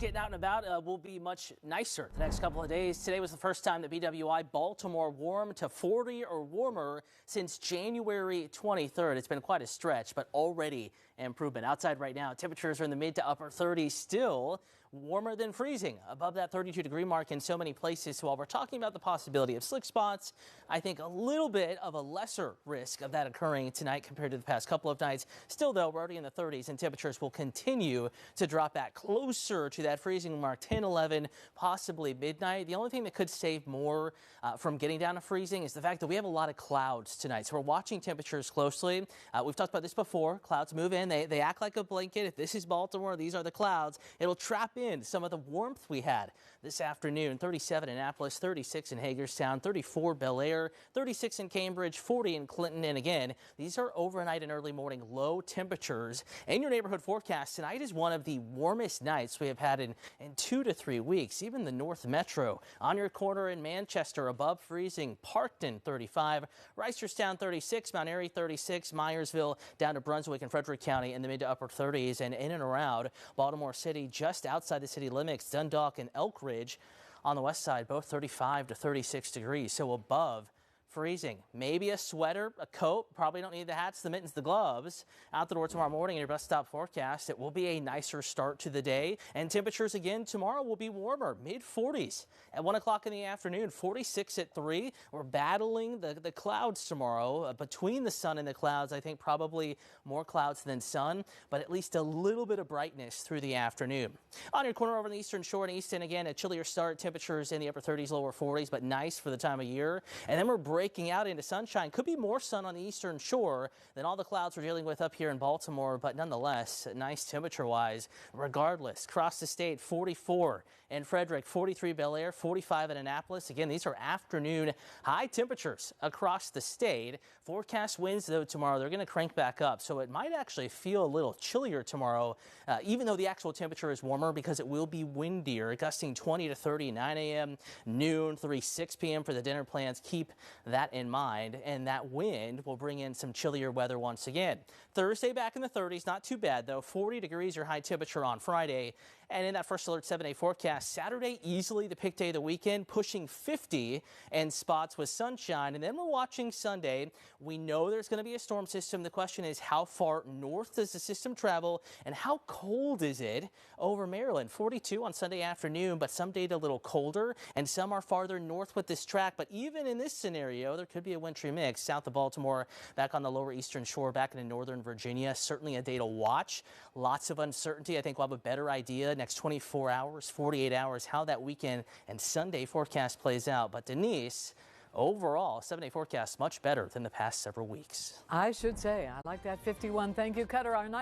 Getting out and about will be much nicer the next couple of days. Today was the first time that BWI Baltimore warmed to 40 or warmer since January 23rd. It's been quite a stretch, but already improvement. Outside right now, temperatures are in the mid to upper 30s, still warmer than freezing, above that 32-degree mark in so many places. So while we're talking about the possibility of slick spots, I think a little bit of a lesser risk of that occurring tonight compared to the past couple of nights. Still, though, we're already in the 30s, and temperatures will continue to drop back closer to that freezing mark, 10, 11, possibly midnight. The only thing that could save more from getting down to freezing is the fact that we have a lot of clouds tonight. So we're watching temperatures closely. We've talked about this before. Clouds move in. They act like a blanket. If this is Baltimore, these are the clouds. It'll trap in some of the warmth we had this afternoon. 37 in Annapolis, 36 in Hagerstown, 34 Bel Air, 36 in Cambridge, 40 in Clinton. And again, these are overnight and early morning low temperatures. In your neighborhood forecast, tonight is one of the warmest nights we have had in 2 to 3 weeks. Even the North Metro on your corner in Manchester above freezing. Parkton 35, Reisterstown 36, Mount Airy 36, Myersville down to Brunswick and Frederick County in the mid to upper 30s, and in and around Baltimore City, just outside the city limits, Dundalk and Elk Ridge on the west side, both 35 to 36 degrees, so above freezing. Maybe a sweater, a coat. Probably don't need the hats, the mittens, the gloves. Out the door tomorrow morning in your best stop forecast. It will be a nicer start to the day. And temperatures again tomorrow will be warmer, mid 40s at 1 o'clock in the afternoon, 46 at 3. We're battling the clouds tomorrow. Between the sun and the clouds, I think probably more clouds than sun, but at least a little bit of brightness through the afternoon. On your corner over in the Eastern Shore and Easton, again, a chillier start. Temperatures in the upper 30s, lower 40s, but nice for the time of year. And then we're breaking out into sunshine. Could be more sun on the Eastern Shore than all the clouds we're dealing with up here in Baltimore, but nonetheless, nice temperature-wise. Regardless, across the state, 44 in Frederick, 43 Bel Air, 45 in Annapolis. Again, these are afternoon high temperatures across the state. Forecast winds, though, tomorrow, they're going to crank back up, so it might actually feel a little chillier tomorrow, even though the actual temperature is warmer, because it will be windier, gusting 20 to 30, 9 a.m., noon, 6 p.m. for the dinner plans. Keep that in mind, and that wind will bring in some chillier weather once again. Thursday back in the 30s, not too bad though. 40 degrees your high temperature on Friday, and in that first alert 7-day forecast, Saturday easily the pick day of the weekend, pushing 50 in spots with sunshine. And then we're watching Sunday. We know there's going to be a storm system. The question is, how far north does the system travel, and how cold is it over Maryland? 42 on Sunday afternoon, but some data a little colder, and some are farther north with this track. But even in this scenario, there could be a wintry mix south of Baltimore, back on the lower Eastern Shore, back into northern Virginia. Certainly a day to watch. Lots of uncertainty. I think we'll have a better idea next 24 hours, 48 hours, how that weekend and Sunday forecast plays out. But Denise, overall, 7-day forecast much better than the past several weeks. I should say, I like that 51. Thank you, Cutter. Our night